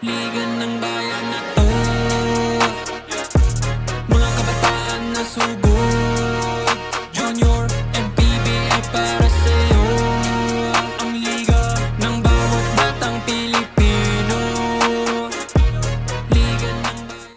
Liga ng bayan na to, mga kabataan na sugod. Junior, MPBL para sa'yo, ang liga ng bawat batang Pilipino. Liga ng bayan.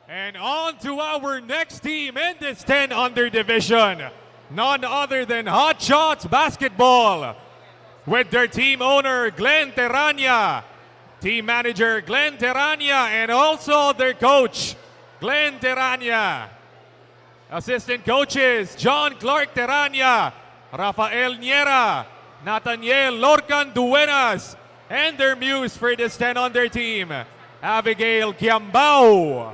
And on to our next team in this 10 under division. None other than Hot Shots Basketball. With their team owner, Glenn Terania, team manager, Glenn Terania, and also their coach, Glenn Terania. Assistant coaches, John Clark Terania, Rafael Niera, Nathaniel Lorcan Duenas, and their muse for this 10 under team, Abigail Kiambao.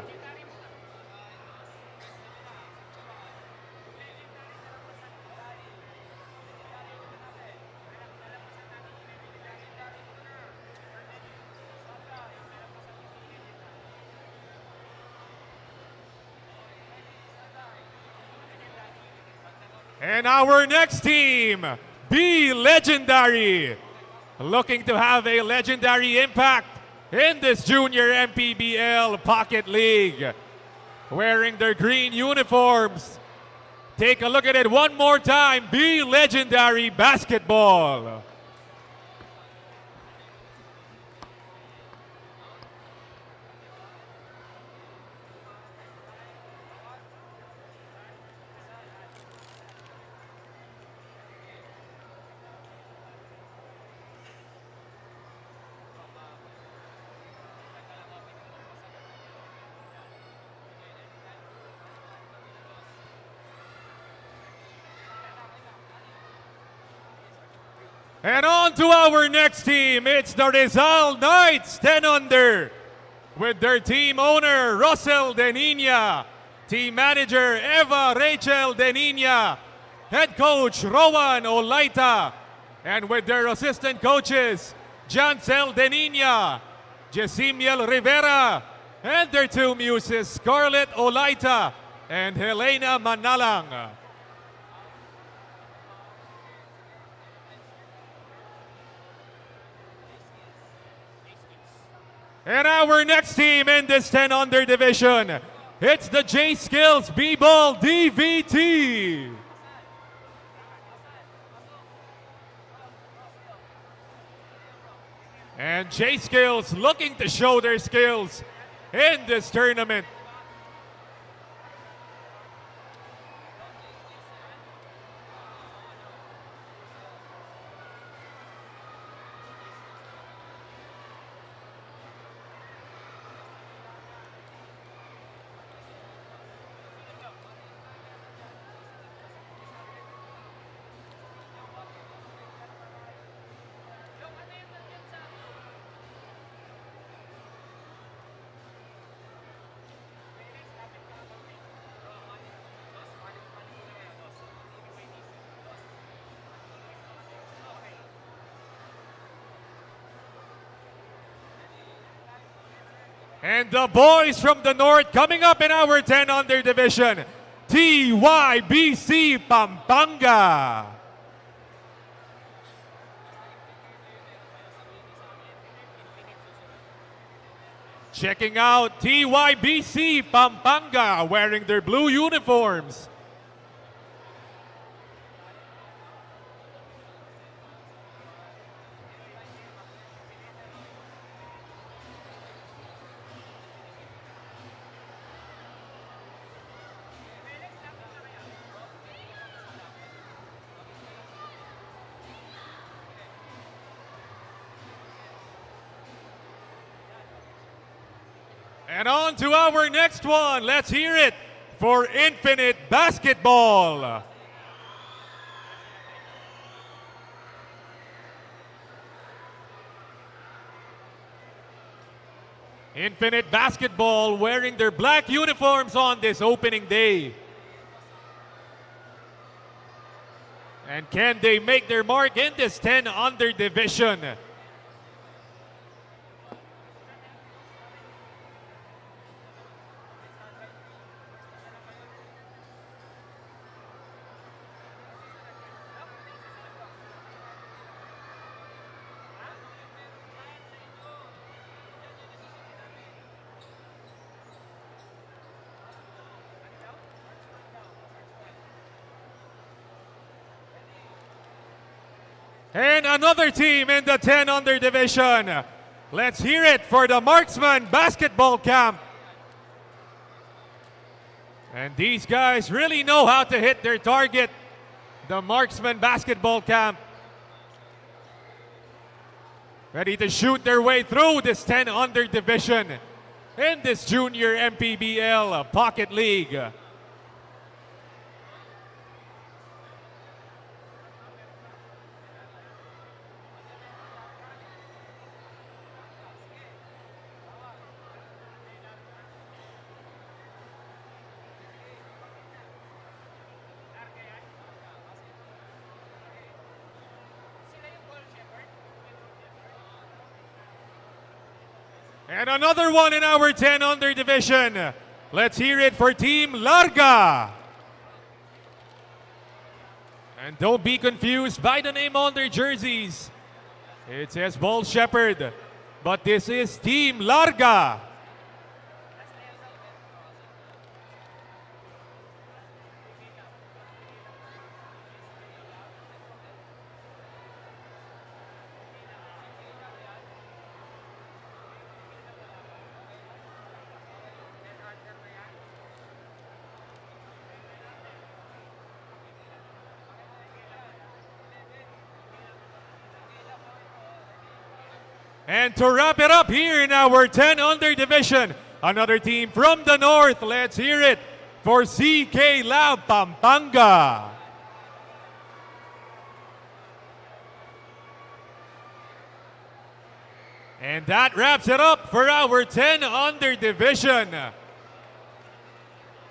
And our next team, Be Legendary. Looking to have a legendary impact in this Junior MPBL Pocket League. Wearing their green uniforms. Take a look at it one more time. Be Legendary Basketball. And on to our next team. It's the Rizal Knights 10 under. With their team owner, Russell Denina. Team manager, Eva Rachel Denina. Head coach, Rowan Olaita. And with their assistant coaches, Jancel Denina, Jesimiel Rivera. And their two muses, Scarlett Olaita and Helena Manalang. And our next team in this 10 under division, it's the J Skills B-Ball DVT. And J Skills looking to show their skills in this tournament. And the boys from the north coming up in our 10 under division, TYBC Pampanga. Checking out TYBC Pampanga wearing their blue uniforms. And on to our next one. Let's hear it for Infinite Basketball. Infinite Basketball wearing their black uniforms on this opening day. And can they make their mark in this 10 under division? And another team in the 10 under division. Let's hear it for the Marksman Basketball Camp. And these guys really know how to hit their target. The Marksman Basketball Camp. Ready to shoot their way through this 10 under division in this Junior MPBL Pocket League. And another one in our 10 under division. Let's hear it for Team Larga. And don't be confused by the name on their jerseys. It says Ball Shepherd, but this is Team Larga. And to wrap it up here in our 10 under division, another team from the north. Let's hear it for CK Lab Pampanga. And that wraps it up for our 10 under division.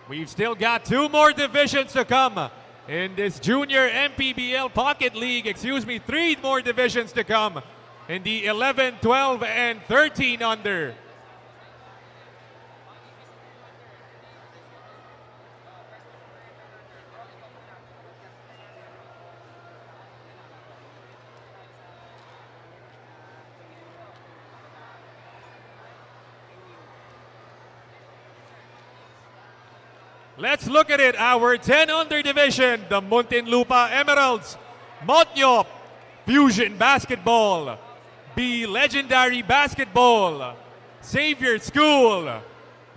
We've still got 2 more divisions to come in this Junior MPBL Pocket League. 3 more divisions to come in the 11, 12, and 13 under. Let's look at it. Our 10 under division, the Muntinlupa Emeralds, Motnyop, Fusion Basketball, B Legendary Basketball, Xavier School,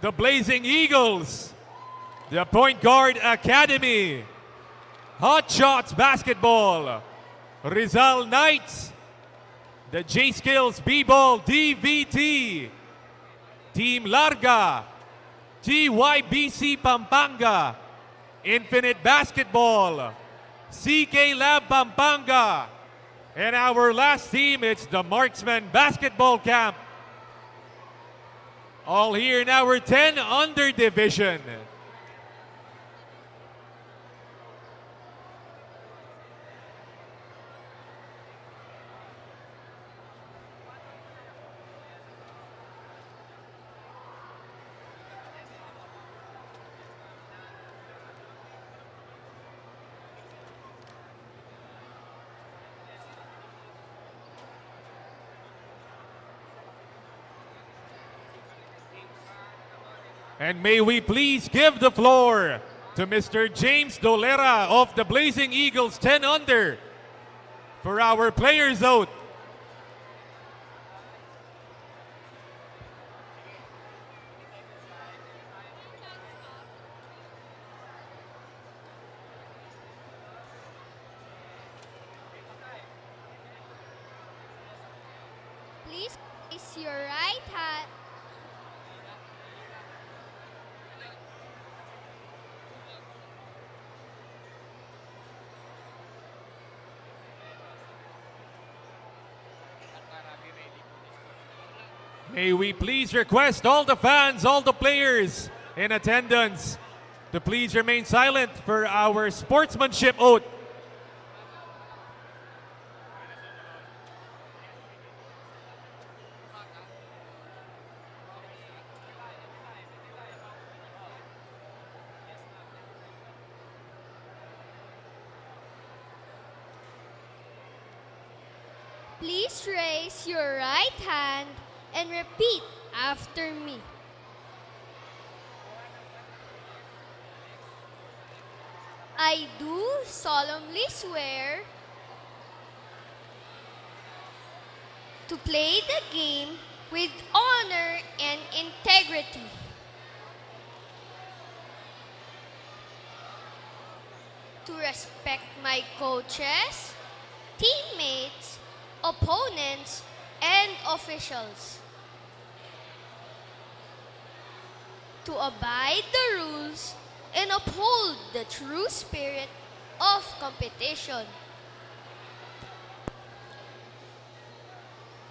the Blazing Eagles, the Point Guard Academy, Hot Shots Basketball, Rizal Knights, the J Skills B-Ball DVT, Team Larga, TYBC Pampanga, Infinite Basketball, CK Lab Pampanga, and our last team, it's the Marksman Basketball Camp. All here in our 10 under division. And may we please give the floor to Mr. James Dolera of the Blazing Eagles 10 under for our players out. Please place your right hand. May we please request all the fans, all the players in attendance to please remain silent for our sportsmanship oath. Please raise your right hand and repeat after me. I do solemnly swear to play the game with honor and integrity, to respect my coaches, teammates, opponents, and officials, to abide the rules and uphold the true spirit of competition.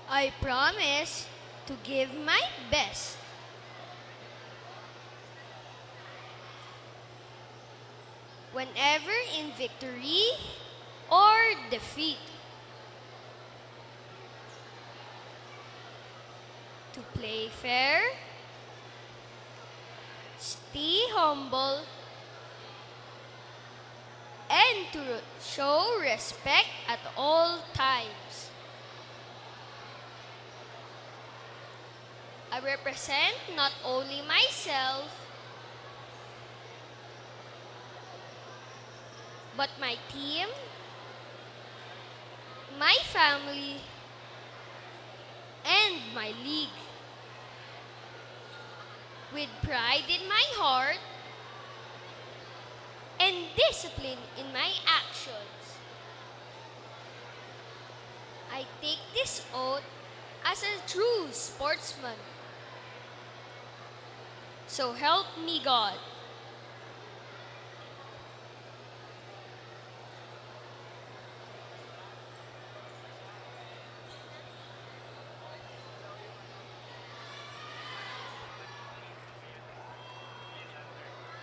I promise to give my best. Whenever in victory or defeat. To play fair, stay humble, and to show respect at all times. I represent not only myself, but my team, my family, and my league. With pride in my heart and discipline in my actions, I take this oath as a true sportsman. So help me God.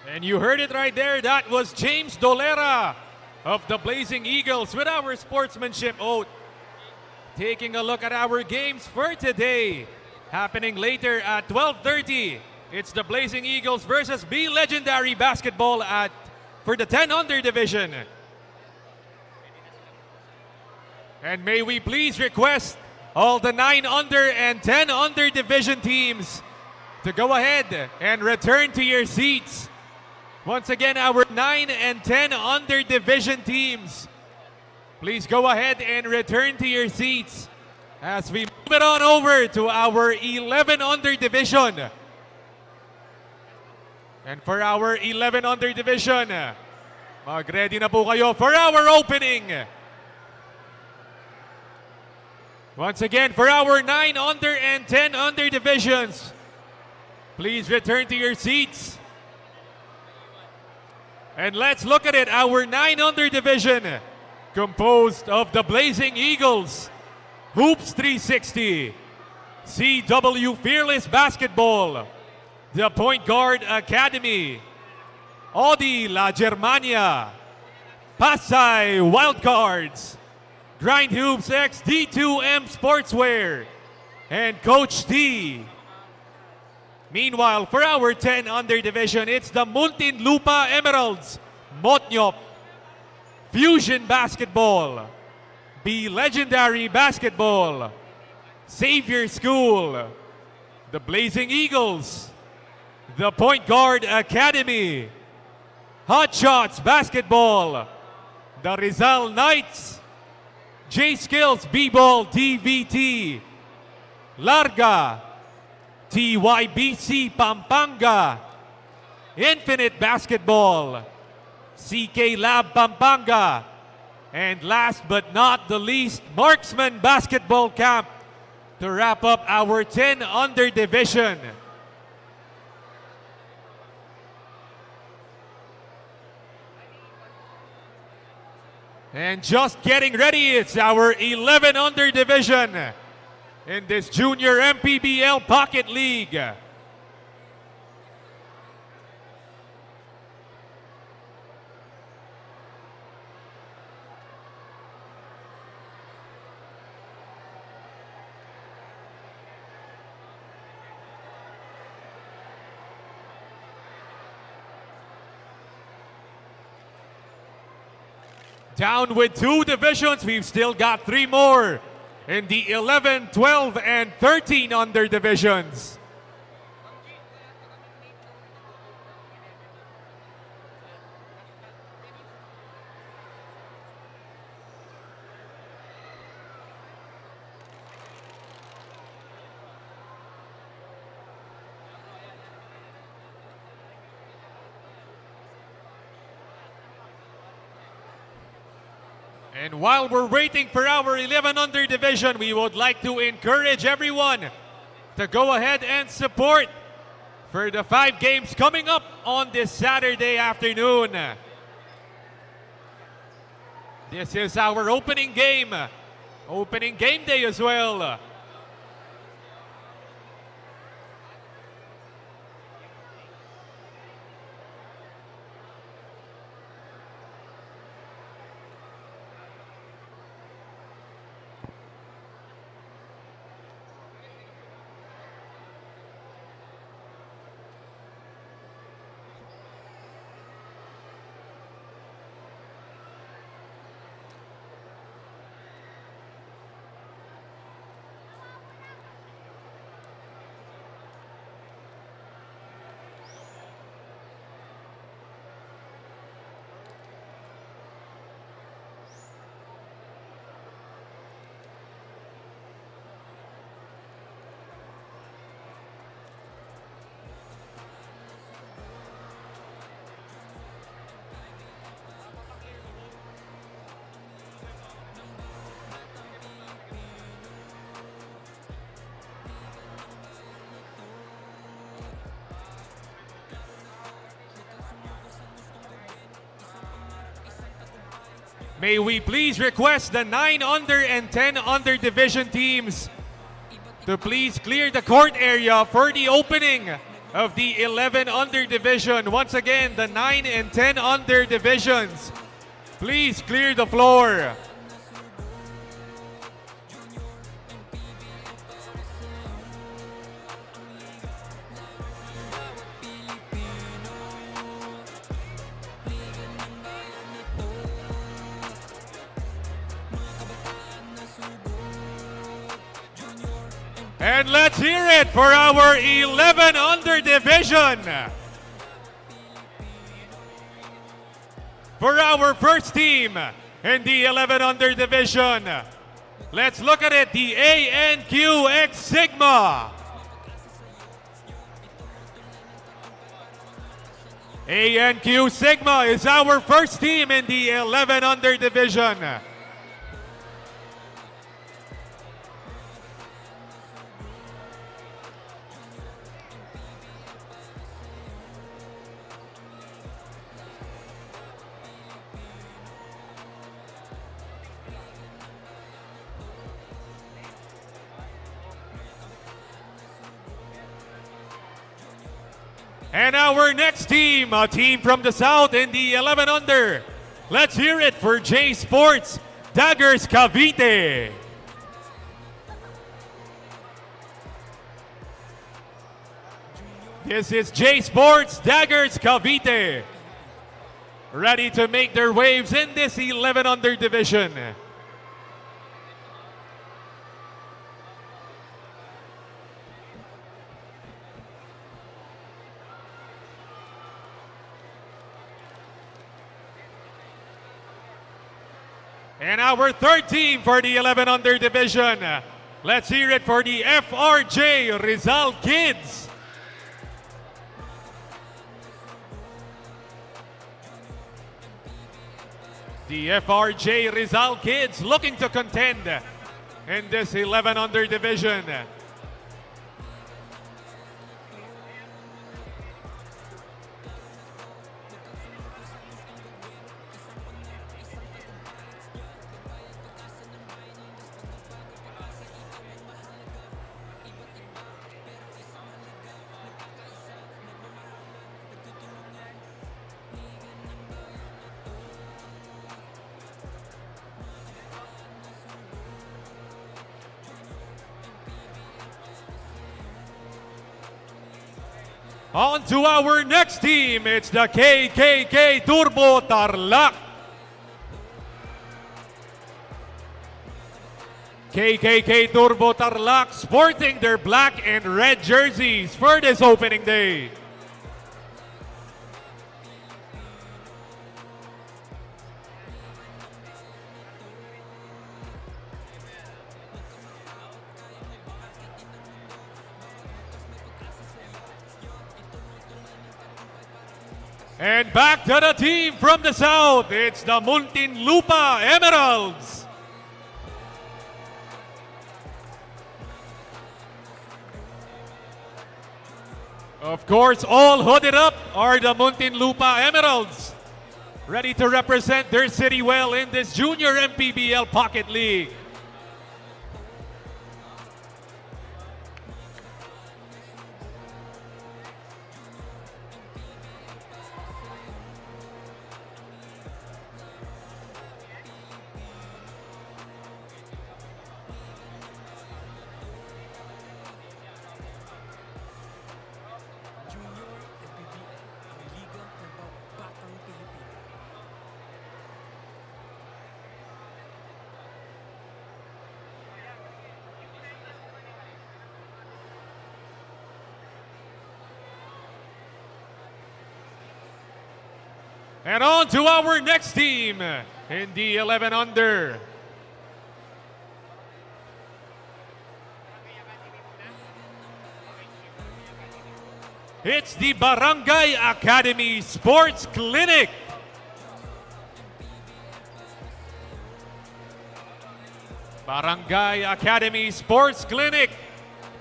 And you heard it right there. That was James Dolera of the Blazing Eagles with our sportsmanship oath. Taking a look at our games for today. Happening later at 12:30. It's the Blazing Eagles versus B Legendary Basketball for the 10 under division. And may we please request all the 9 under and 10 under division teams to go ahead and return to your seats. Once again, our 9 and 10 under division teams, please go ahead and return to your seats as we move it on over to our 11 under division. And for our 11 under division, mag-ready na po kayo for our opening. Once again, for our 9 under and 10 under divisions, please return to your seats. And let's look at it. Our 9 under division, composed of the Blazing Eagles, Hoops 360, CW Fearless Basketball, the Point Guard Academy, Audi La Germania, Pasay Wildcards, Grind Hoops X D2M Sportswear, and Coach T. Meanwhile, for our 10 under division, it's the Muntinlupa Emeralds, Motnyop, Fusion Basketball, B Legendary Basketball, Xavier School, the Blazing Eagles, the Point Guard Academy, Hot Shots Basketball, the Rizal Knights, J Skills B-Ball DVT, Larga, TYBC Pampanga, Infinite Basketball, CK Lab Pampanga, and last but not the least, Marksman Basketball Camp to wrap up our 10 under division. And just getting ready, it's our 11 under division. in this Junior MPBL Pocket League. Down with 2 divisions, we've still got 3 more in the 11, 12, and 13 under divisions. And while we're waiting for our 11 under division, we would like to encourage everyone to go ahead and support for the 5 games coming up on this Saturday afternoon. This is our opening game day as well. May we please request the 9 under and 10 under division teams to please clear the court area for the opening of the 11 under division. Once again, the 9 and 10 under divisions, please clear the floor. And let's hear it for our 11 under division. For our first team in the 11 under division, let's look at it, the ANQX Sigma. ANQ Sigma is our first team in the 11 under division. And our next team, a team from the South in the 11 under. Let's hear it for J Sports Daggers Cavite. This is J Sports Daggers Cavite, ready to make their waves in this 11 under division. And our third team for the 11 under division. Let's hear it for the FRJ Rizal Kids. The FRJ Rizal Kids looking to contend in this 11 under division. On to our next team, it's the KKK Turbo Tarlac. KKK Turbo Tarlac sporting their black and red jerseys for this opening day. And back to the team from the south, it's the Muntinlupa Emeralds. Of course, all hooded up are the Muntinlupa Emeralds, ready to represent their city well in this Junior MPBL Pocket League. And on to our next team in the 11 under. It's the Barangay Academy Sports Clinic. Barangay Academy Sports Clinic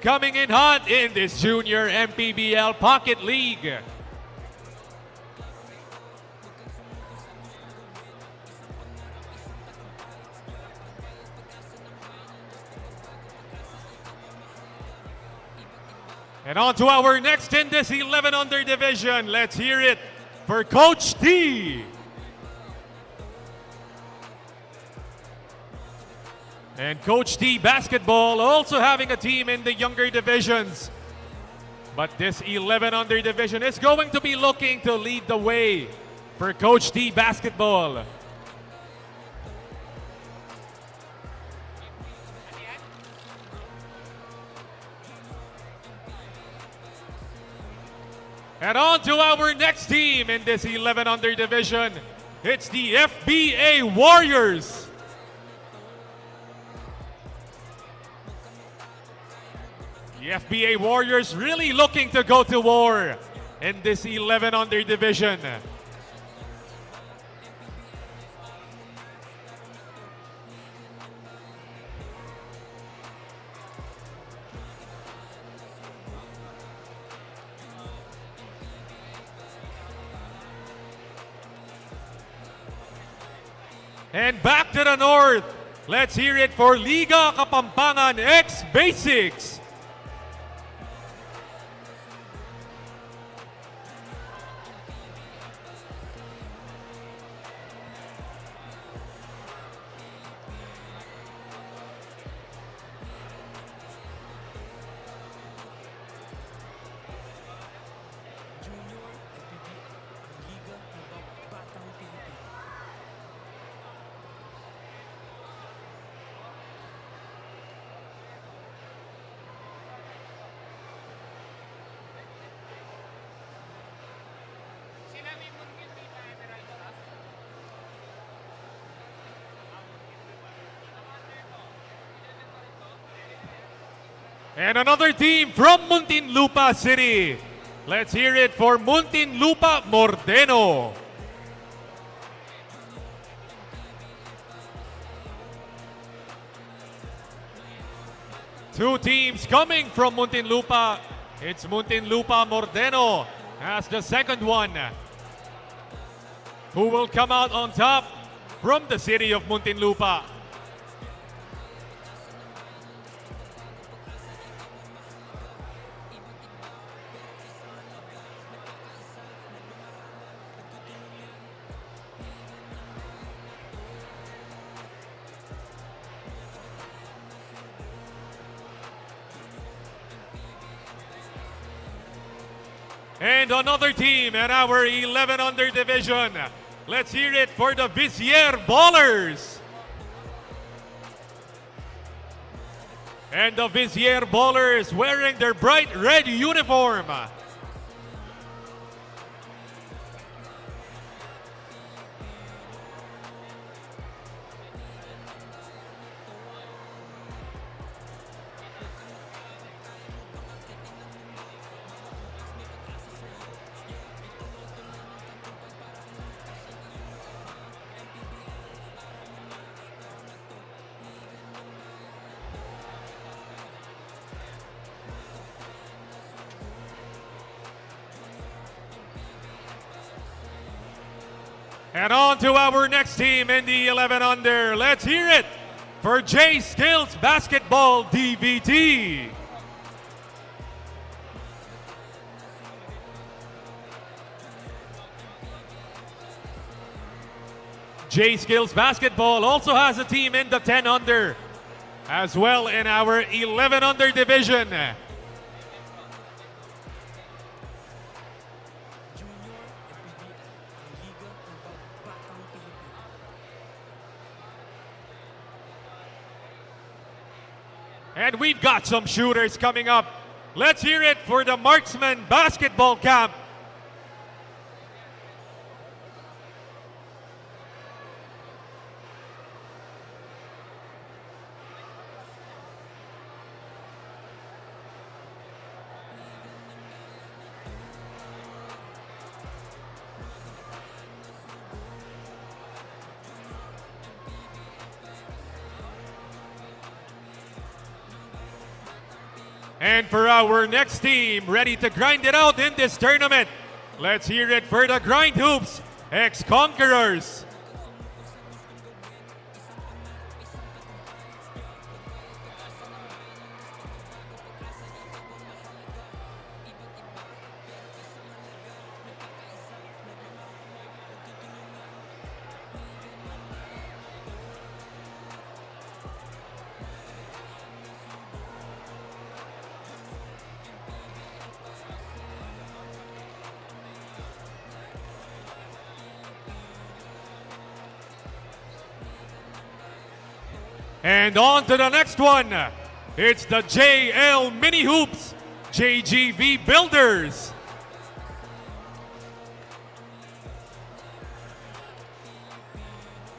coming in hot in this Junior MPBL Pocket League. And on to our next in this 11 under division. Let's hear it for Coach T. And Coach T basketball also having a team in the younger divisions. But this 11 under division is going to be looking to lead the way for Coach T basketball. And on to our next team in this 11 under division. It's the FBA Warriors. The FBA Warriors really looking to go to war in this 11 under division. And back to the north, let's hear it for Liga Kapampangan X Basics. And another team from Muntinlupa City. Let's hear it for Muntinlupa Mordeno. Two teams coming from Muntinlupa. It's Muntinlupa Mordeno as the second one, who will come out on top from the city of Muntinlupa. And another team in our 11 under division. Let's hear it for the Villar Ballers. And the Villar Ballers wearing their bright red uniform. And on to our next team in the 11 under. Let's hear it for J Skills Basketball DVT. J Skills Basketball also has a team in the 10 under, as well in our 11 under division. And we've got some shooters coming up. Let's hear it for the Marksman Basketball Camp. And for our next team, ready to grind it out in this tournament, let's hear it for the Grind Hoops ex-Conquerors. And on to the next one. It's the JL Mini Hoops JGV Builders.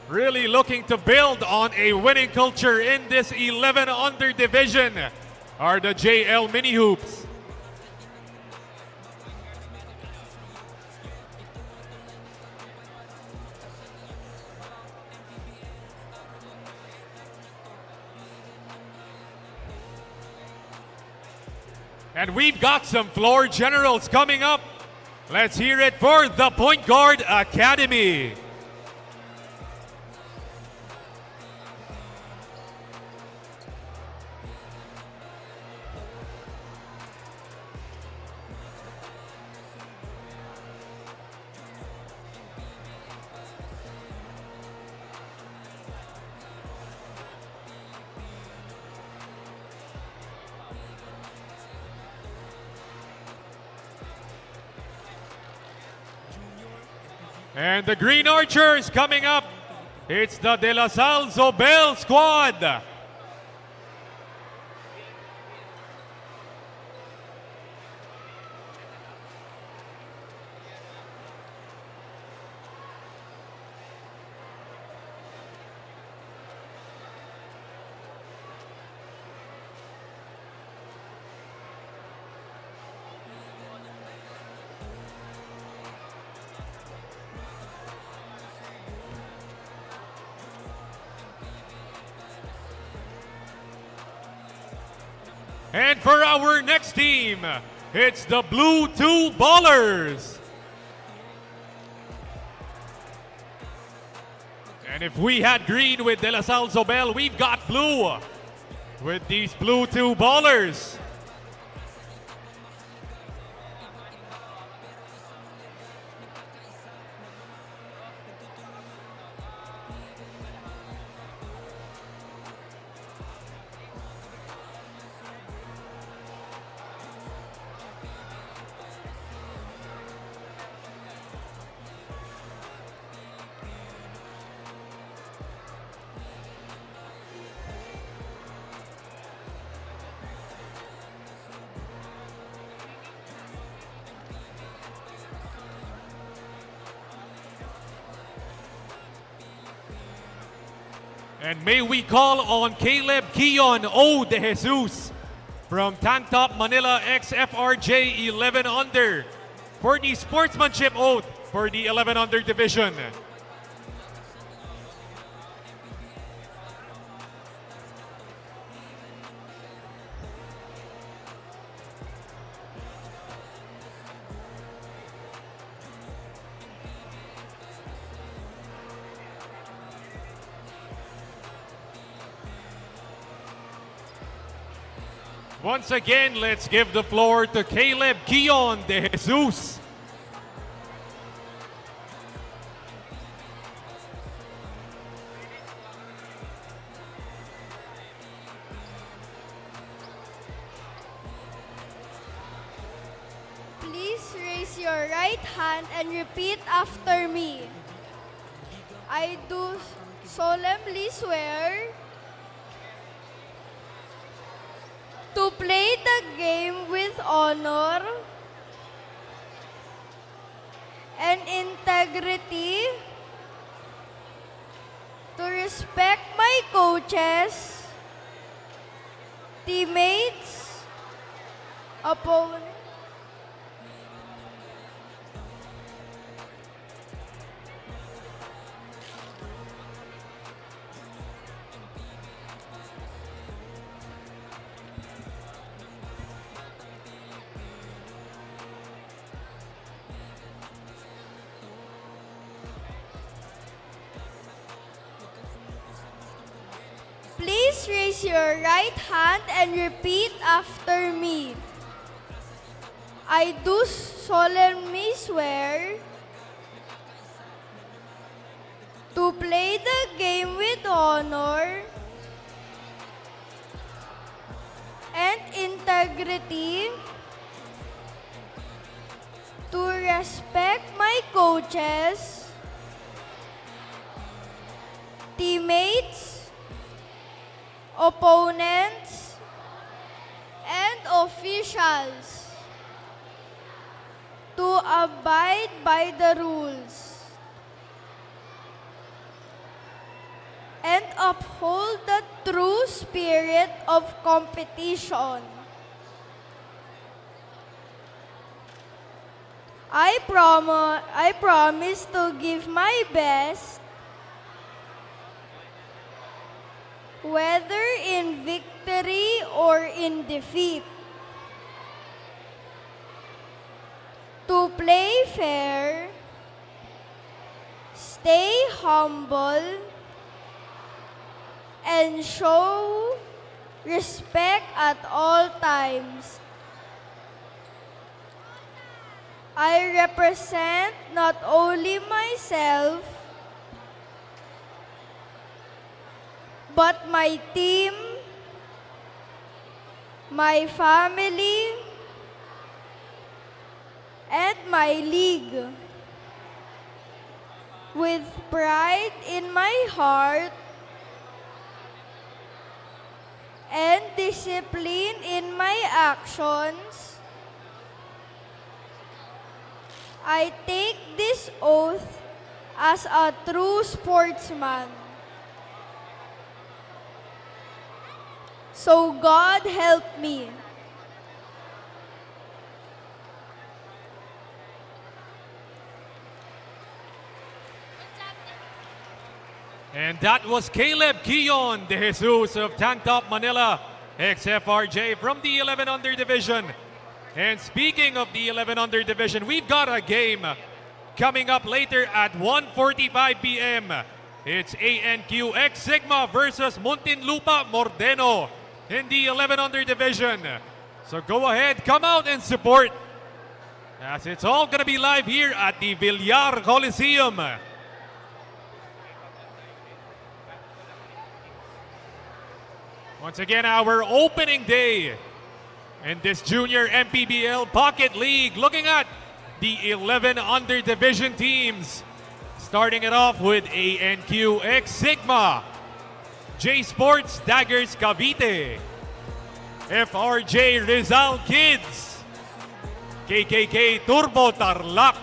Really looking to build on a winning culture in this 11 under division are the JL Mini Hoops. And we've got some floor generals coming up. Let's hear it for the Point Guard Academy. And the Green Archers coming up. It's the De La Salle Zobel squad. And for our next team, it's the Blue 2 Ballers. And if we had green with De La Salle Zobel, we've got blue with these Blue 2 Ballers. And may we call on Caleb Kion O. De Jesus from Tantop Manila XFRJ 11 under for the sportsmanship oath for the 11 under division. Once again, let's give the floor to Caleb Kion De Jesus. Please raise your right hand and repeat after me. I do solemnly swear to play the game with honor and integrity, to respect my coaches, teammates, opponents, please raise your right hand and repeat after me. I do solemnly swear to play the game with honor and integrity, to respect my coaches, teammates, opponents, and officials, to abide by the rules and uphold the true spirit of competition. I promise to give my best, whether in victory or in defeat, to play fair, stay humble, and show respect at all times. I represent not only myself, but my team, my family, and my league. With pride in my heart and discipline in my actions, I take this oath as a true sportsman. So God help me. And that was Caleb Kion De Jesus of Tantop Manila XFRJ from the 11 under division. And speaking of the 11 under division, we've got a game coming up later at 1:45 p.m. It's ANQ X Sigma versus Muntinlupa Mordeno in the 11 under division. So go ahead, come out and support, as it's all gonna be live here at the Villar Coliseum. Once again, our opening day in this Junior MPBL Pocket League, looking at the 11 under division teams. Starting it off with ANQ X Sigma, J Sports Daggers Cavite, FRJ Rizal Kids, KKK Turbo Tarlac,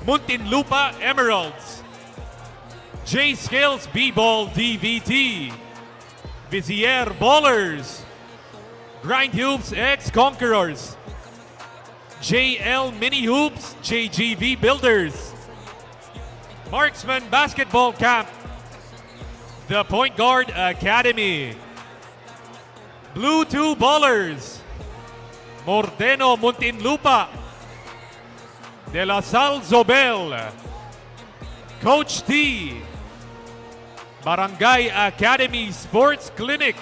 Muntinlupa Emeralds, J Skills B-Ball DVT, Vizier Ballers, Grind Hoops X Conquerors, JL Mini Hoops JGV Builders, Marksman Basketball Camp, the Point Guard Academy, Blue 2 Ballers, Mordeno Muntinlupa, De La Salle Zobel, Coach T, Barangay Academy Sports Clinic,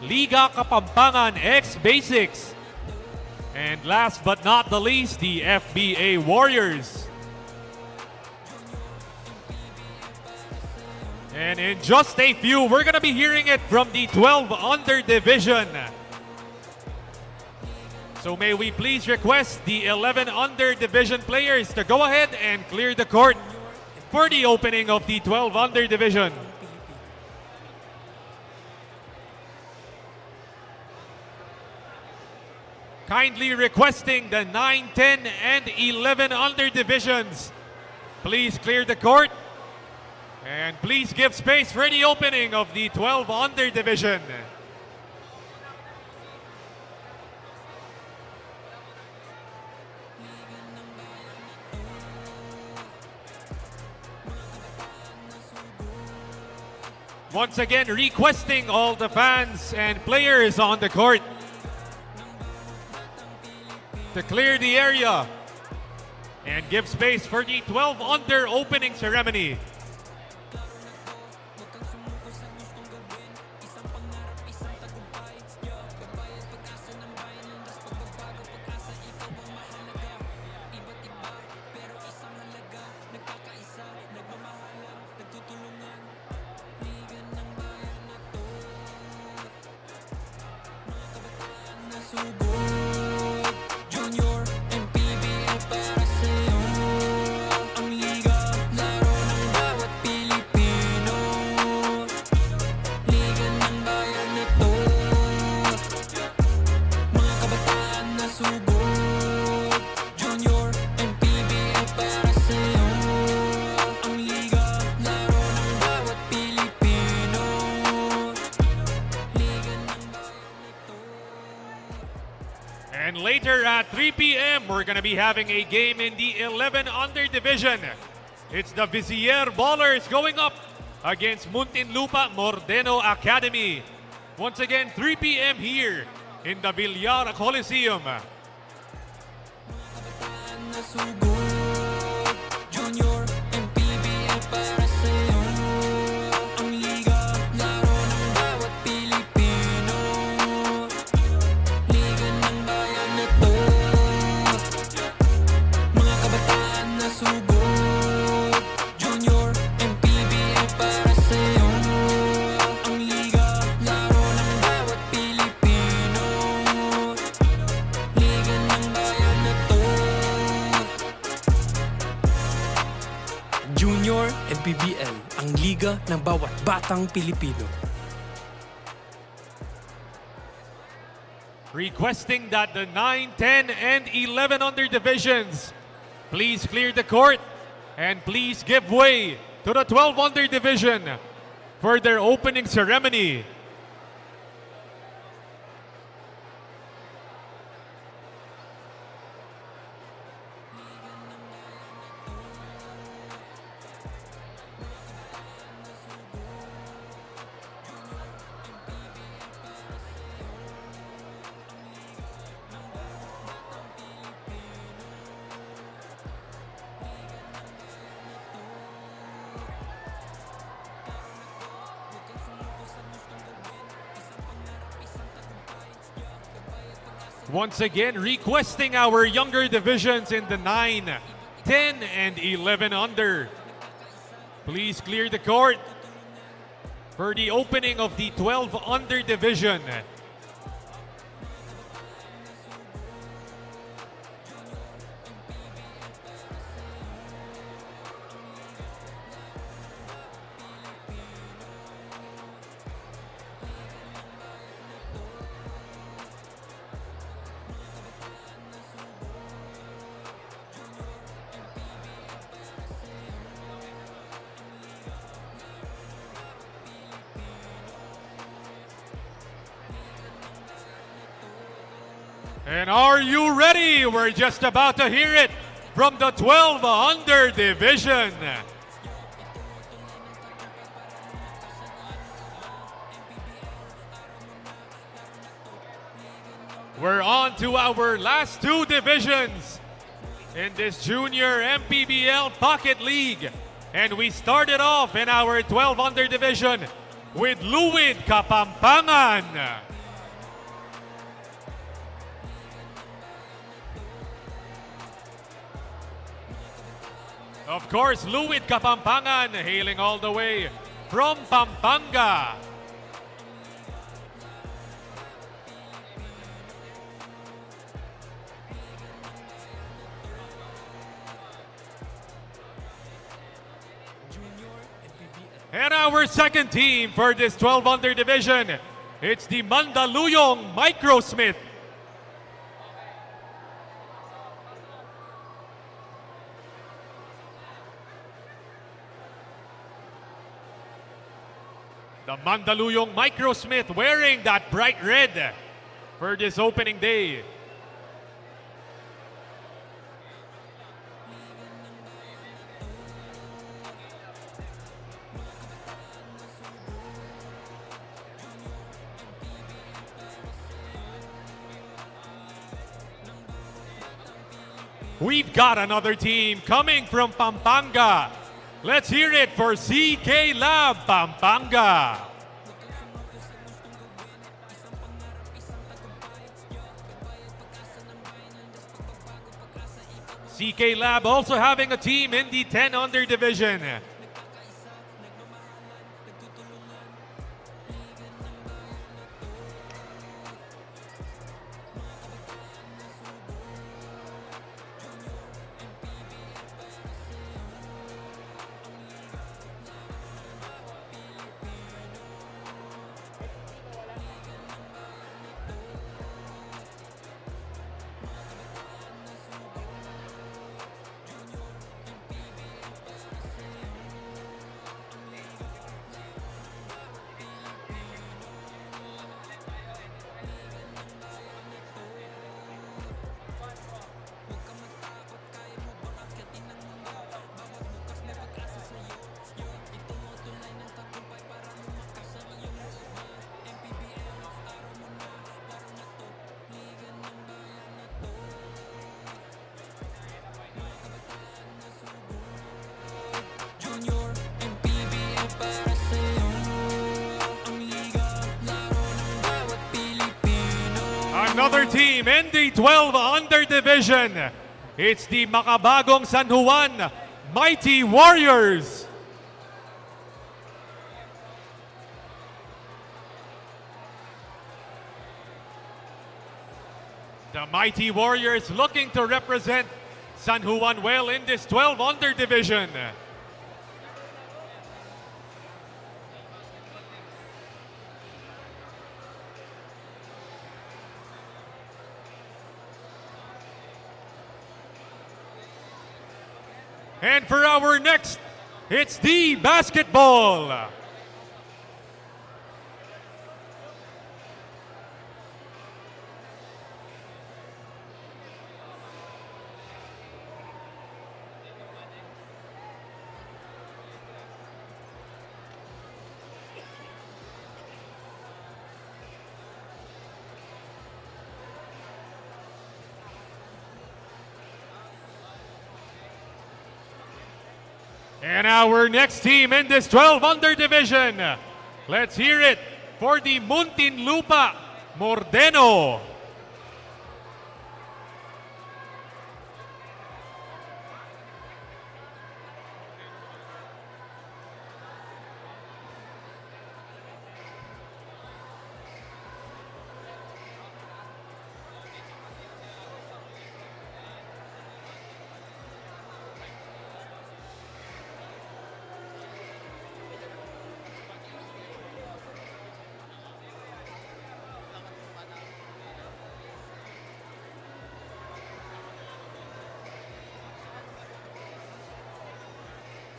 Liga Kapampangan X Basics, and last but not the least, the FBA Warriors. And in just a few, we're gonna be hearing it from the 12 under division. So may we please request the 11 under division players to go ahead and clear the court for the opening of the 12 under division. Kindly requesting the 9, 10, and 11 under divisions. Please clear the court. And please give space for the opening of the 12 under division. Once again, requesting all the fans and players on the court to clear the area and give space for the 12 under opening ceremony. Junior, MPBL para sa'yo. Ang liga, laro ng bawat Pilipino. Liga ng bayan na to. Mga kabataan na subok. Junior, MPBL para sa'yo. Ang liga, laro ng bawat Pilipino. Liga ng bayan na to. And later at 3 p.m., we're going to be having a game in the 11 under division. It's the Vizier Ballers going up against Muntinlupa Mordeno Academy. Once again, 3 p.m. here in the Villar Coliseum. Na subok. Junior, MPBL para sa'yo. Ang liga, laro ng bawat Pilipino. Liga ng bayan na to. Mga kabataan na subok. Junior, MPBL para sa'yo. Ang liga, laro ng bawat Pilipino. Liga ng bayan na to. Junior MPBL, ang liga ng bawat batang Pilipino. Requesting that the 9, 10, and 11 under divisions please clear the court and please give way to the 12 under division for their opening ceremony. Once again, requesting our younger divisions in the 9, 10, and 11 under. Please clear the court for the opening of the 12 under division. And are you ready? We're just about to hear it from the 12 under division. We're on to our last two divisions in this Junior MPBL Pocket League. And we started off in our 12 under division with Luwid Kapampangan. Of course, Luwid Kapampangan hailing all the way from Pampanga. And our second team for this 12 under division, it's the Mandaluyong Microsmith. The Mandaluyong Microsmith wearing that bright red for this opening day. We've got another team coming from Pampanga. Let's hear it for CK Lab Pampanga. CK Lab also having a team in the 10 under division. Junior MPBL para sa'yo. Ang liga, laro ng bawat Pilipino. Another team in the 12 under division. It's the makabagong San Juan Mighty Warriors. The Mighty Warriors looking to represent San Juan well in this 12 under division. And for our next, it's the basketball. And our next team in this 12 under division, let's hear it for the Muntinlupa Mordeno.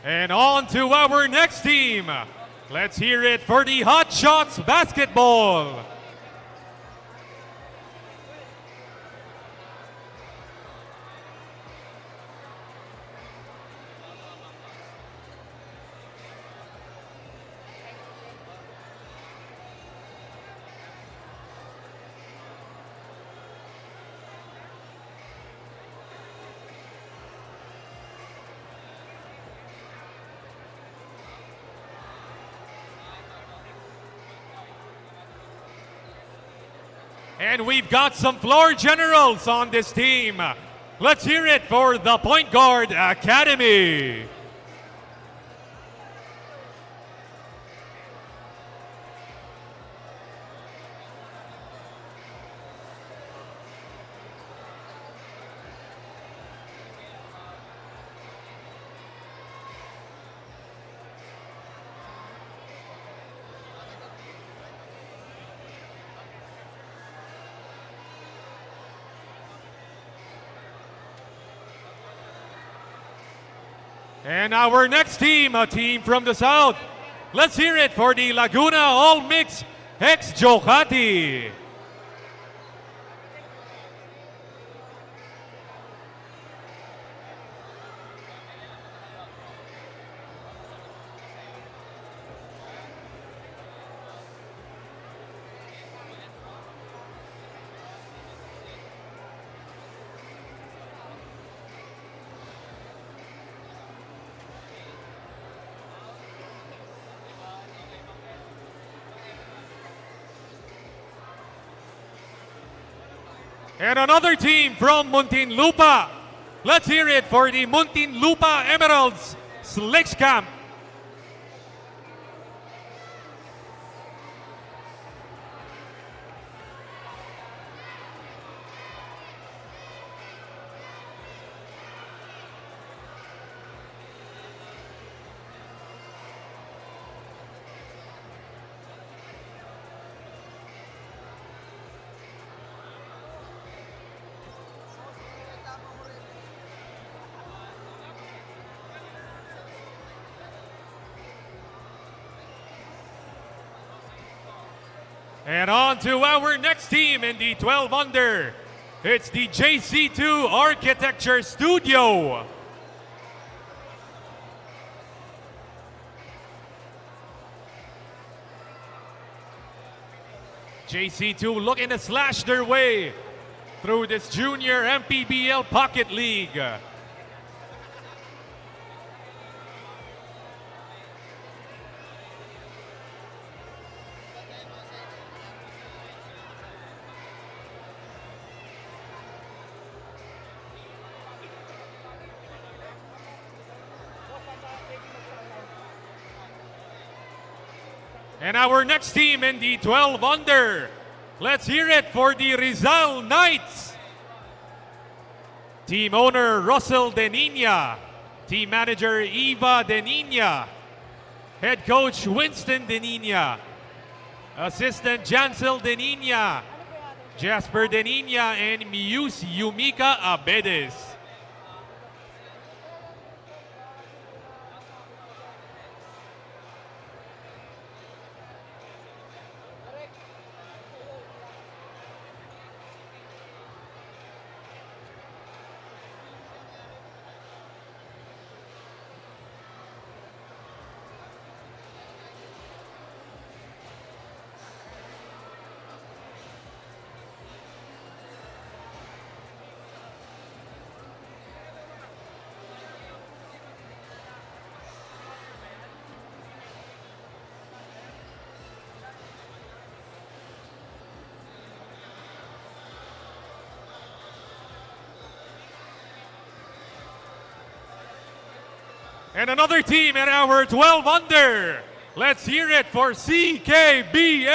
And on to our next team. Let's hear it for the Hot Shots Basketball. And we've got some floor generals on this team. Let's hear it for the Point Guard Academy. And our next team, a team from the South. Let's hear it for the Laguna All Mix Hex Jokati. And another team from Muntinlupa. Let's hear it for the Muntinlupa Emeralds Slicks Camp. And on to our next team in the 12 under. It's the JC2 Architecture Studio. JC2 looking to slash their way through this Junior MPBL Pocket League. And our next team in the 12 under. Let's hear it for the Rizal Knights. Team owner Russell Denina. Team manager Eva Denina. Head coach Winston Denina. Assistant Jansel Denina. Jasper Denina and Muse Yumika Abedes. And another team at our 12 under. Let's hear it for CKBA.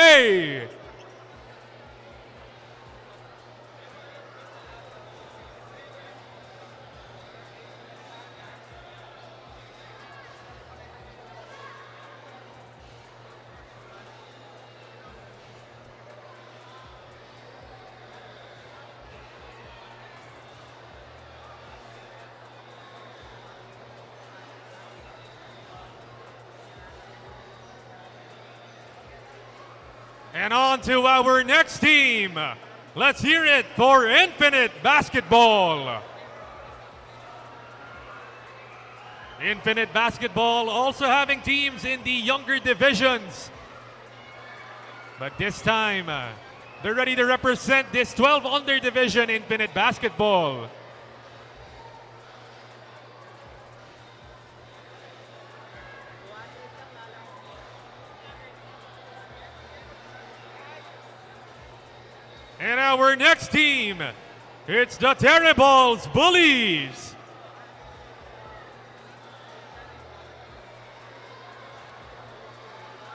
And on to our next team. Let's hear it for Infinite Basketball. Infinite Basketball also having teams in the younger divisions. But this time, they're ready to represent this 12 under division Infinite Basketball. And our next team, it's the Terribles Bullies.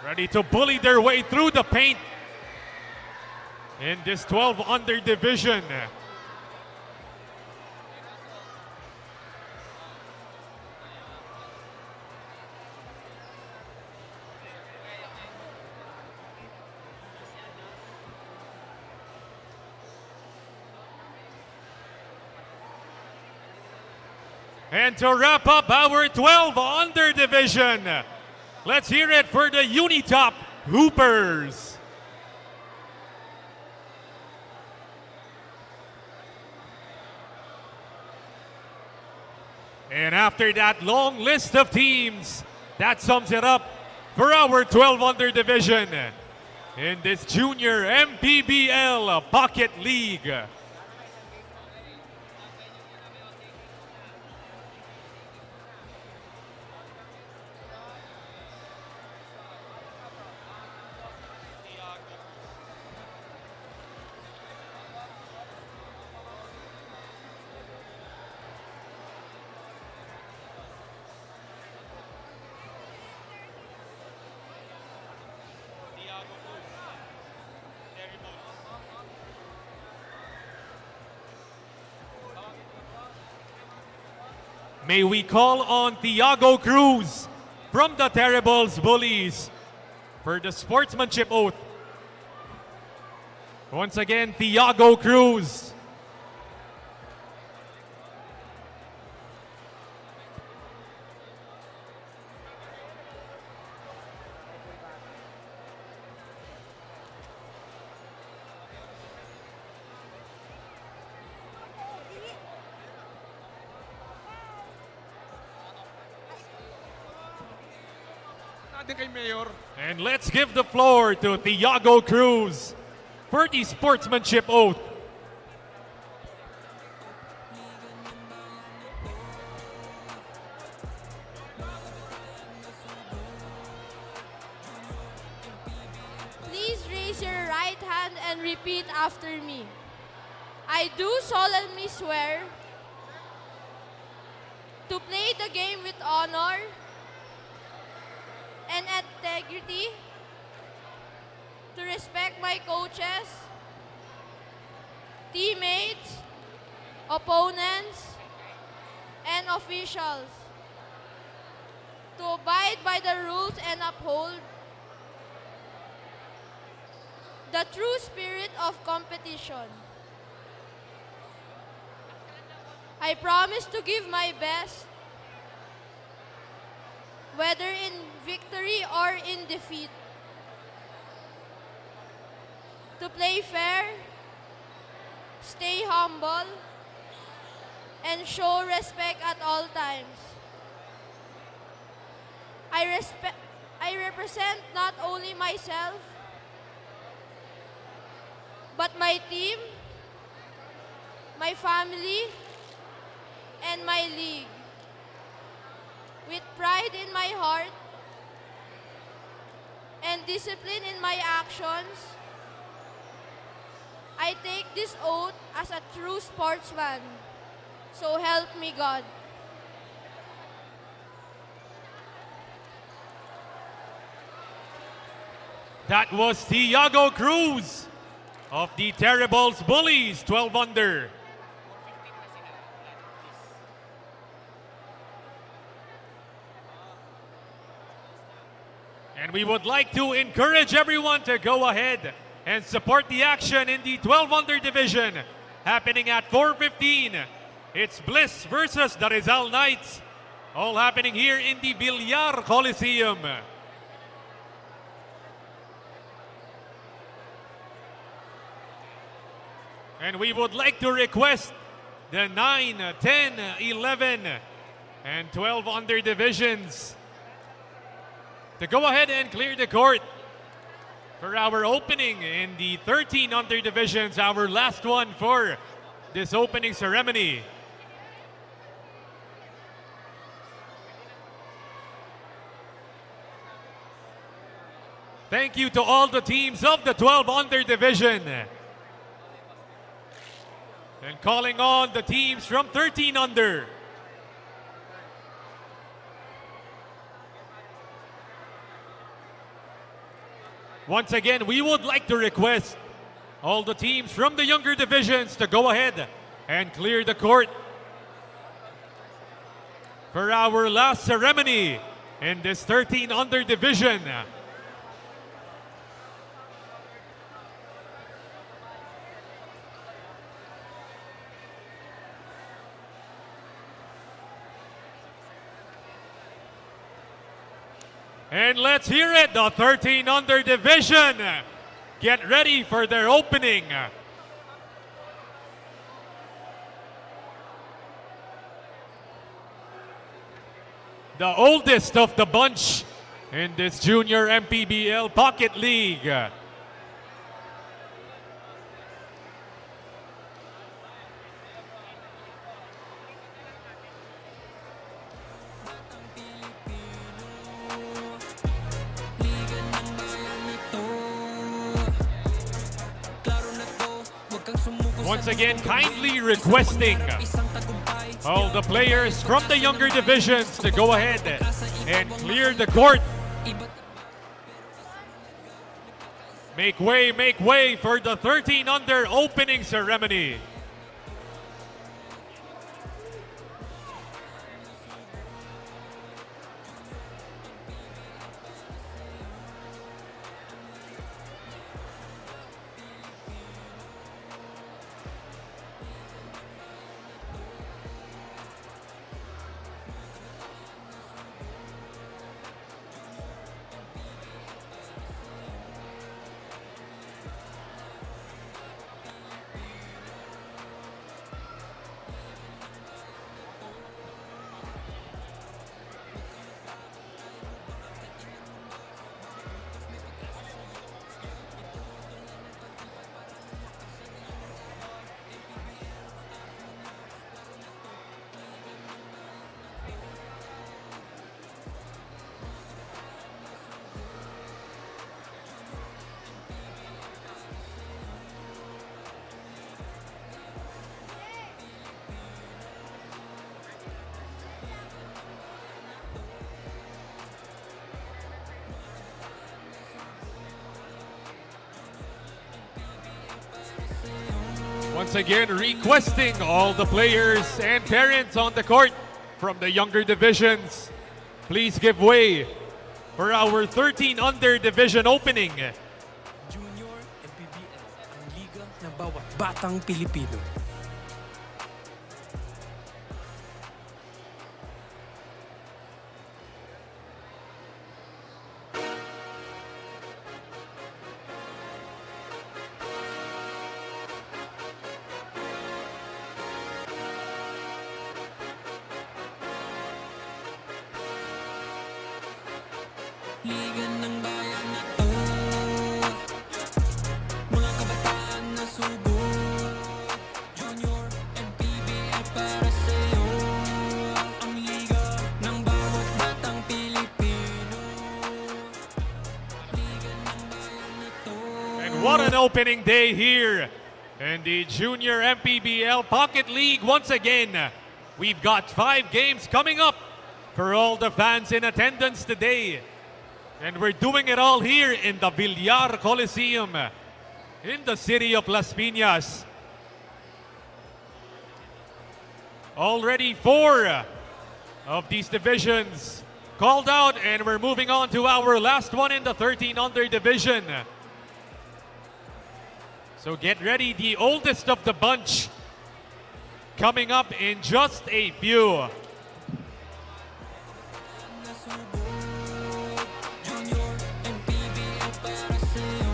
Ready to bully their way through the paint in this 12 under division. And to wrap up our 12 under division, let's hear it for the Unitop Hoopers. And after that long list of teams, that sums it up for our 12 under division in this Junior MPBL Bucket League. May we call on Tiago Cruz from the Terribles Bullies for the sportsmanship oath. Once again, Tiago Cruz. And let's give the floor to Tiago Cruz for the sportsmanship oath. Please raise your right hand and repeat after me. I do solemnly swear to play the game with honor and integrity, to respect my coaches, teammates, opponents, and officials, to abide by the rules and uphold the true spirit of competition. I promise to give my best, whether in victory or in defeat, to play fair, stay humble, and show respect at all times. I represent not only myself, but my team, my family, and my league. With pride in my heart and discipline in my actions, I take this oath as a true sportsman. So help me God. That was Tiago Cruz of the Terribles Bullies, 12 under. And we would like to encourage everyone to go ahead and support the action in the 12 under division happening at 4:15. It's Bliss versus the Rizal Knights, all happening here in the Villar Coliseum. And we would like to request the 9, 10, 11, and 12 under divisions to go ahead and clear the court for our opening in the 13 under divisions, our last one for this opening ceremony. Thank you to all the teams of the 12 under division. And calling on the teams from 13 under. Once again, we would like to request all the teams from the younger divisions to go ahead and clear the court for our last ceremony in this 13 under division. And let's hear it, the 13 under division. Get ready for their opening. The oldest of the bunch in this junior MPBL Pocket League. Once again, kindly requesting all the players from the younger divisions to go ahead and clear the court. Make way for the 13 under opening ceremony. Once again, requesting all the players and parents on the court from the younger divisions, please give way for our 13 under division opening. Junior MPBL, ang liga ng bawat batang Pilipino. Liga ng bayan na to, mga kabataan na subok. Junior MPBL para sa'yo, ang liga ng bawat batang Pilipino. Liga ng bayan na to. And what an opening day here in the Junior MPBL Pocket League. Once again, we've got 5 games coming up for all the fans in attendance today. And we're doing it all here in the Villar Coliseum in the city of Las Piñas. Already 4 of these divisions called out, and we're moving on to our last one in the 13 under division. So get ready, the oldest of the bunch coming up in just a few. Junior MPBL para sa'yo.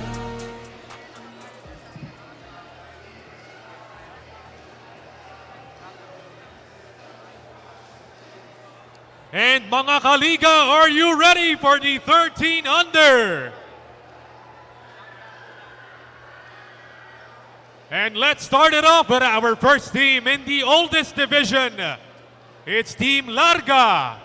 And mga kaliga, are you ready for the 13 under? And let's start it off with our first team in the oldest division. It's Team Larga.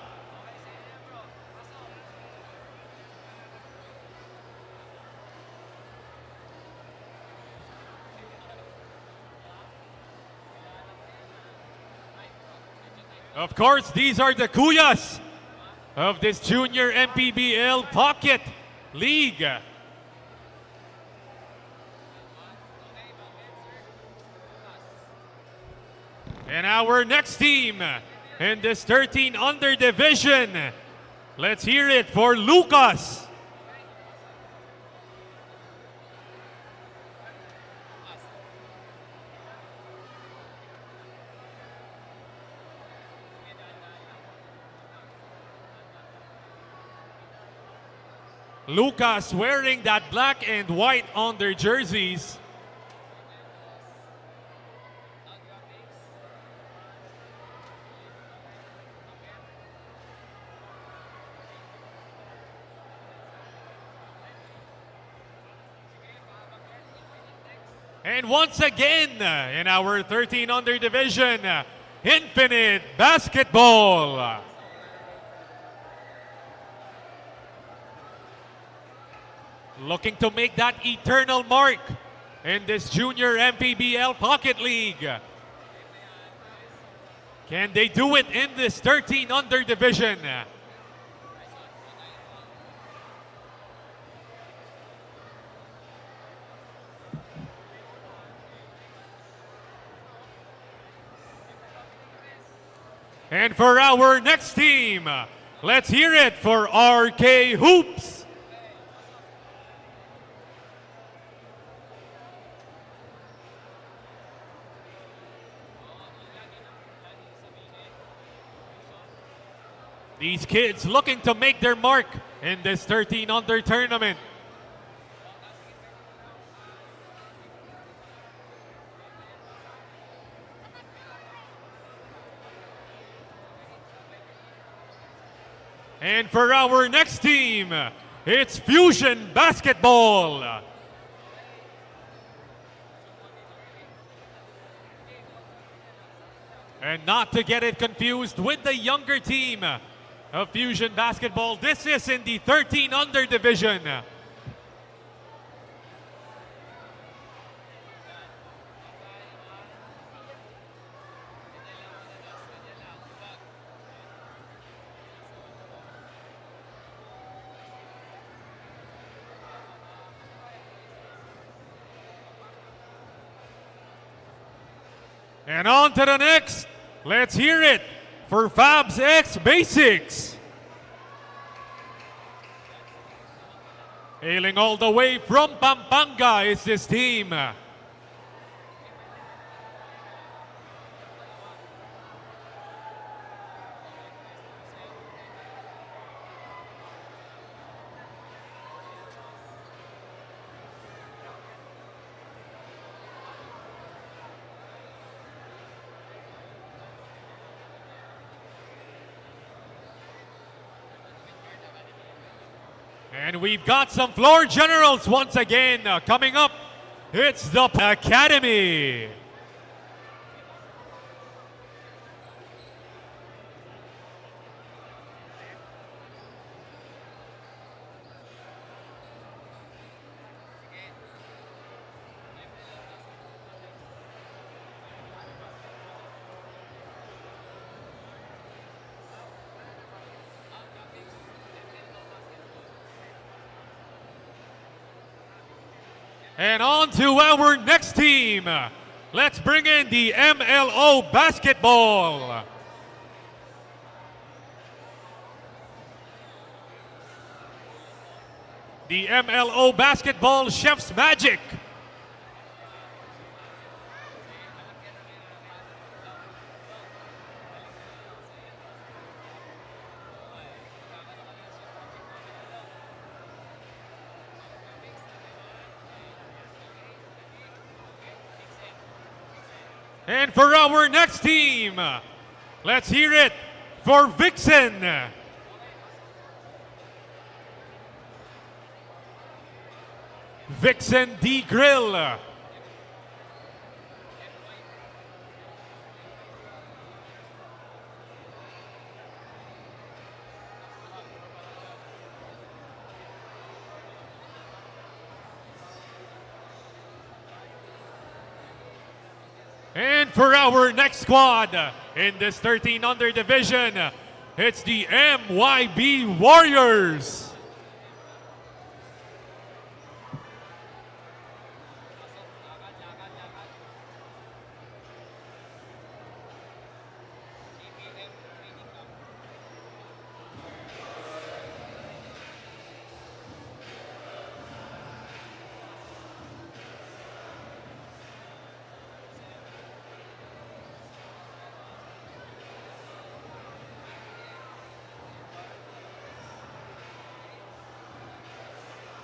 Of course, these are the kuyas of this Junior MPBL Pocket League. And our next team in this 13 under division, let's hear it for Lucas. Lucas wearing that black and white on their jerseys. And once again, in our 13 under division, Infinite Basketball. Looking to make that eternal mark in this Junior MPBL Pocket League. Can they do it in this 13 under division? And for our next team, let's hear it for RK Hoops. These kids looking to make their mark in this 13 under tournament. And for our next team, it's Fusion Basketball. And not to get it confused with the younger team of Fusion Basketball, this is in the 13 under division. And on to the next. Let's hear it for Fabs X Basics. Hailing all the way from Pampanga is this team. And we've got some floor generals once again coming up. It's the Academy. And on to our next team. Let's bring in the MLO Basketball. The MLO Basketball Chef's Magic. And for our next team, let's hear it for Vixen. Vixen D. Grill. And for our next squad in this 13 under division, it's the MYB Warriors.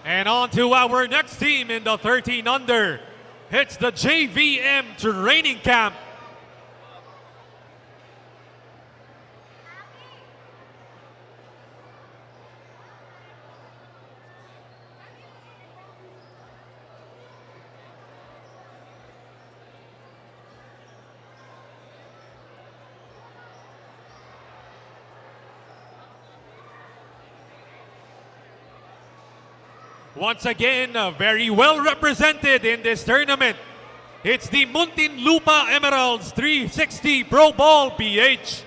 And on to our next team in the 13 under. It's the JVM Training Camp. Once again, very well represented in this tournament. It's the Muntinlupa Emeralds 360 Pro Ball PH.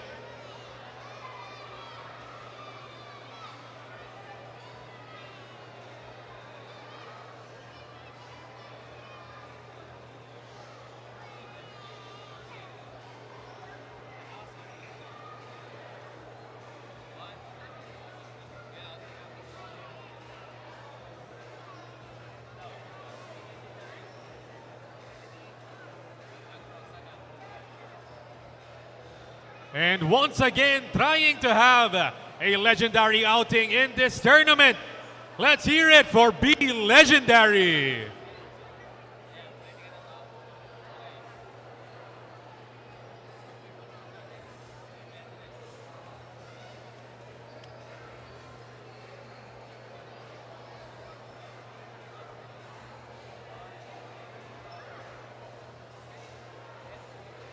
And once again, trying to have a legendary outing in this tournament. Let's hear it for B Legendary.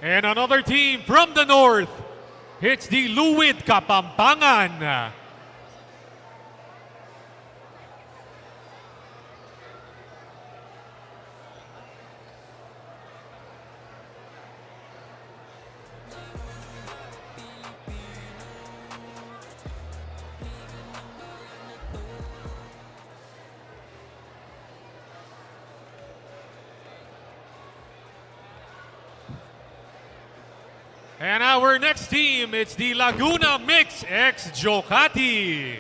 And another team from the north. It's the Luwid Kapampangan. And our next team, it's the Laguna Mix X Jokati.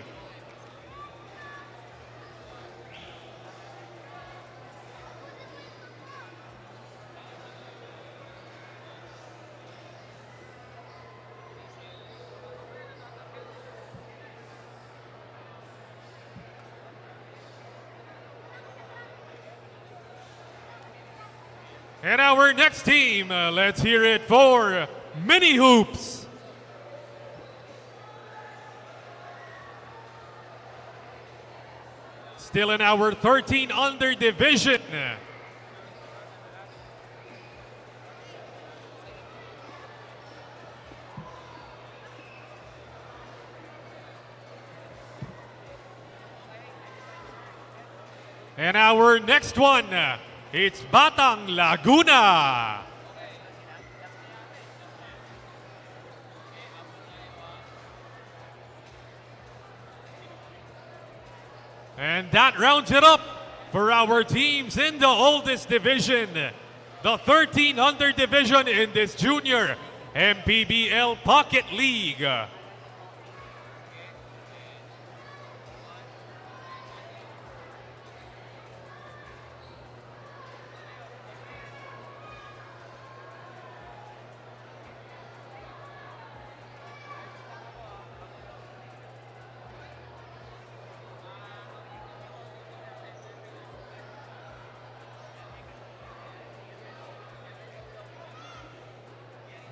And our next team, let's hear it for Mini Hoops. Still in our 13 under division. And our next one, it's Batang Laguna. And that rounds it up for our teams in the oldest division, the 13 under division in this junior MPBL Pocket League.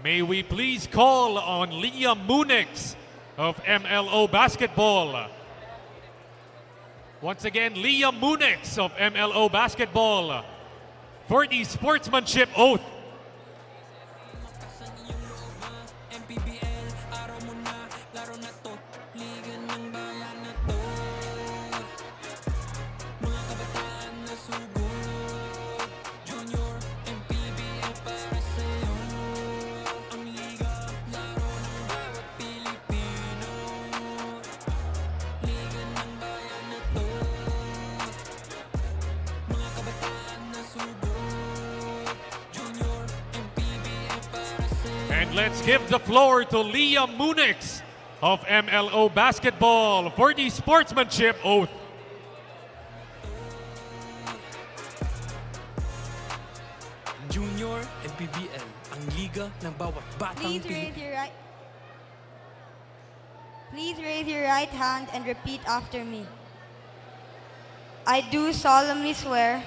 May we please call on Liam Munix of MLO Basketball. Once again, Liam Munix of MLO Basketball for the sportsmanship oath. MPBL, araw mo na, laro na to, liga ng bayan na to. Mga kabataan na sugod, Junior, MPBL para sa'yo. And let's give the floor to Liam Munix of MLO Basketball for the sportsmanship oath. Junior MPBL, ang liga ng bawat batang Pilipino. Please raise your right hand and repeat after me. I do solemnly swear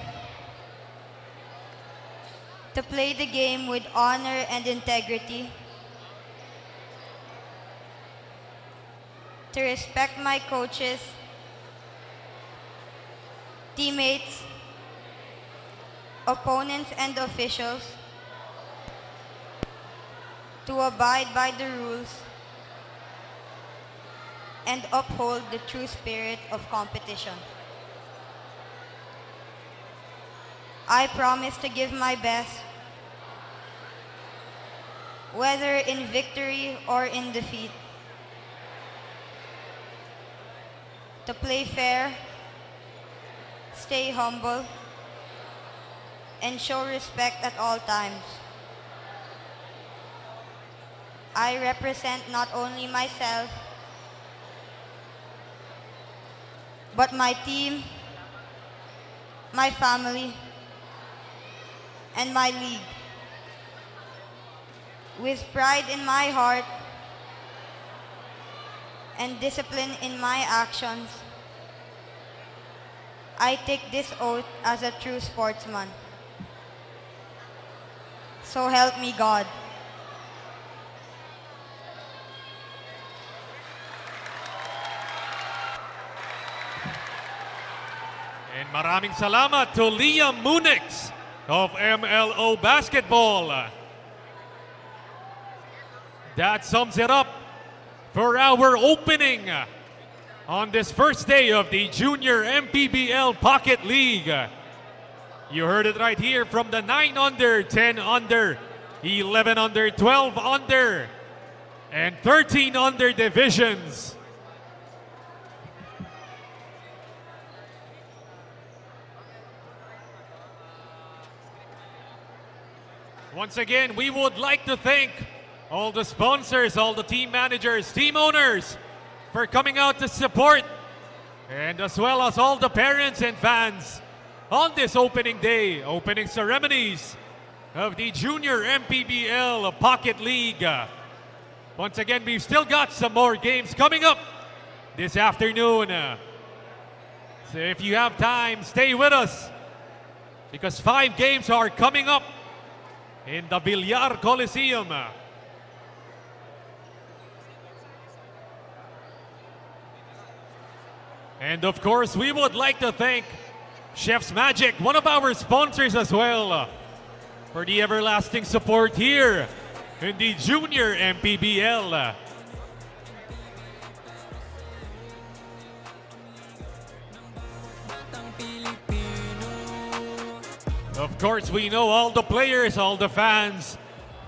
to play the game with honor and integrity, to respect my coaches, teammates, opponents, and officials, to abide by the rules, and uphold the true spirit of competition. I promise to give my best, whether in victory or in defeat, to play fair, stay humble, and show respect at all times. I represent not only myself, but my team, my family, and my league. With pride in my heart and discipline in my actions, I take this oath as a true sportsman. So help me God. And maraming salamat to Liam Munix of MLO Basketball. That sums it up for our opening on this first day of the Junior MPBL Pocket League. You heard it right here from the 9 under, 10 under, 11 under, 12 under, and 13 under divisions. Once again, we would like to thank all the sponsors, all the team managers, team owners for coming out to support, and as well as all the parents and fans on this opening day, opening ceremonies of the Junior MPBL Pocket League. Once again, we've still got some more games coming up this afternoon. So if you have time, stay with us because 5 games are coming up in the Villar Coliseum. And of course, we would like to thank Chef's Magic, one of our sponsors as well, for the everlasting support here in the Junior MPBL. Of course, we know all the players, all the fans,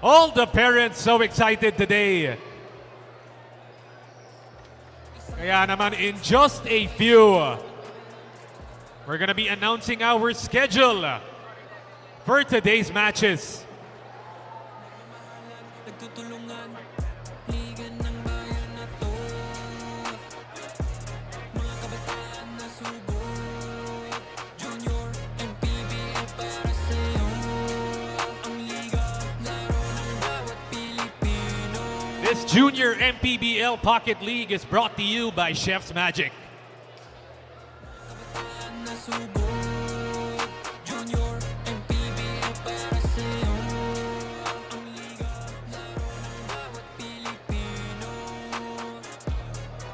all the parents so excited today. Kaya naman, in just a few, we're gonna be announcing our schedule for today's matches. Nagtutulungan, liga ng bayan na to. Mga kabataan na sugot, Junior MPBL para sa'yo. Ang liga, laro ng bawat Pilipino. This Junior MPBL Pocket League is brought to you by Chef's Magic. Kabataan na sugot, Junior MPBL para sa'yo. Ang liga, laro ng bawat Pilipino.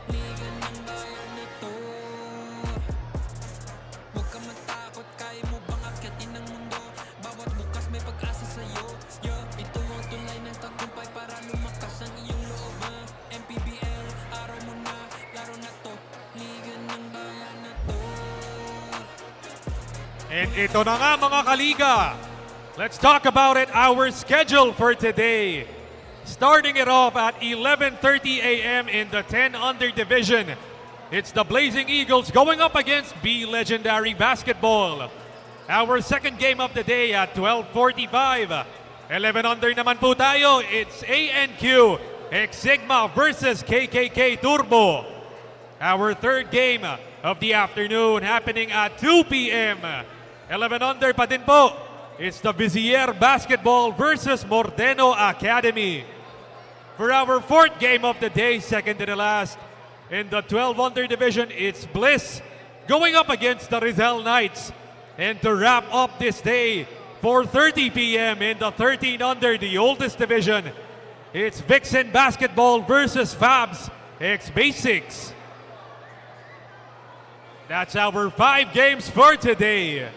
Liga ng bayan na to. Huwag ka matakot, kaya mo bang akyatin ang mundo? Bawat bukas may pag-asa sa'yo. Ito ang tulay ng tagumpay para lumakas ang iyong loob. MPBL, araw mo na, laro na to. Liga ng bayan na to. And ito na nga mga kaliga. Let's talk about it, our schedule for today. Starting it off at 11:30 a.m. in the 10 under division. It's the Blazing Eagles going up against B Legendary Basketball. Our second game of the day at 12:45. 11 under naman po tayo. It's ANQ X Sigma versus KKK Turbo. Our third game of the afternoon happening at 2 p.m. 11 under pa din po. It's the Villar Basketball versus Mordeno Academy. For our fourth game of the day, second to the last, in the 12 under division, it's Bliss going up against the Rizal Knights. And to wrap up this day, 4:30 p.m. in the 13 under, the oldest division, it's Vixen Basketball versus Fabs X Basics. That's our 5 games for today.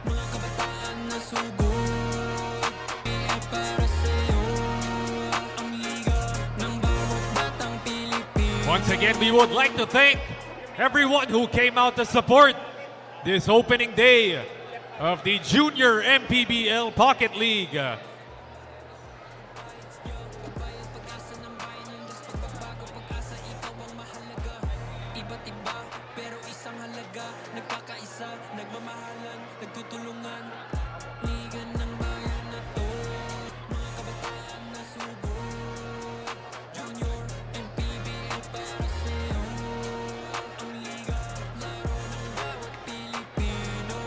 Mga kabataan na sugod, PBL para sa'yo. Ang liga ng bawat batang Pilipino. Once again, we would like to thank everyone who came out to support this opening day of the Junior MPBL Pocket League. Iba't iba, pero isang halaga. Nagkakaisa, nagmamahalan, nagtutulungan. Liga ng bayan na to. Mga kabataan na sugod. Junior MPBL para sa'yo. Ang liga, laro ng bawat Pilipino.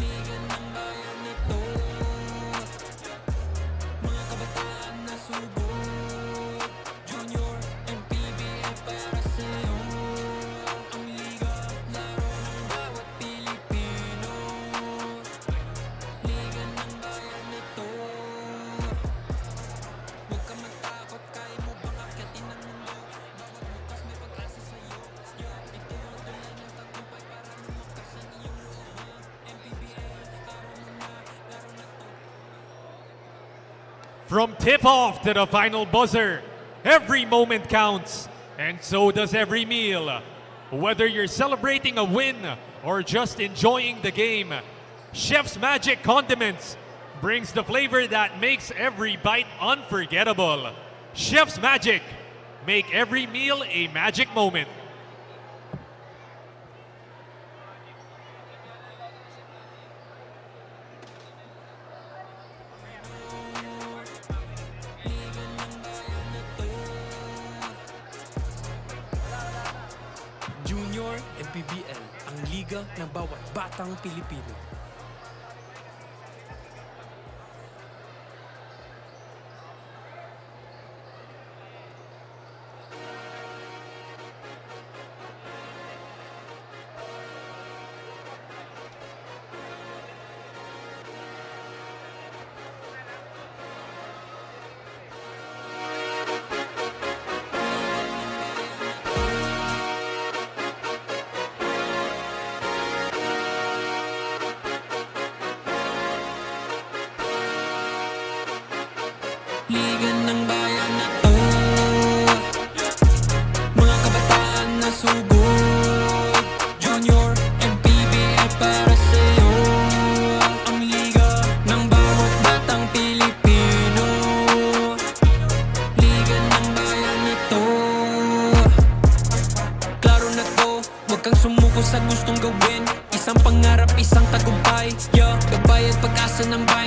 Liga ng bayan na to. Mga kabataan na sugod. Junior MPBL para sa'yo. Ang liga, laro ng bawat Pilipino. Liga ng bayan na to. Huwag ka matakot, kaya mo bang akyatin ang mundo? Bawat bukas may pag-asa sa'yo. Ito ang tulay ng tagumpay para lumakas ang iyong loob. MPBL, araw mo na, laro na to. From tip-off to the final buzzer, every moment counts, and so does every meal. Whether you're celebrating a win or just enjoying the game, Chef's Magic Condiments brings the flavor that makes every bite unforgettable. Chef's Magic, make every meal a magic moment. Junior MPBL, ang liga ng bawat batang Pilipino. Liga ng bayan na to. Mga kabataan na sugod. Junior MPBL para sa'yo. Ang liga ng bawat batang Pilipino. Liga ng bayan na to. Klaro na to, huwag kang sumuko sa gustong gawin. Isang pangarap, isang tagumpay. Yeah, gabay at pag-asa ng bayan.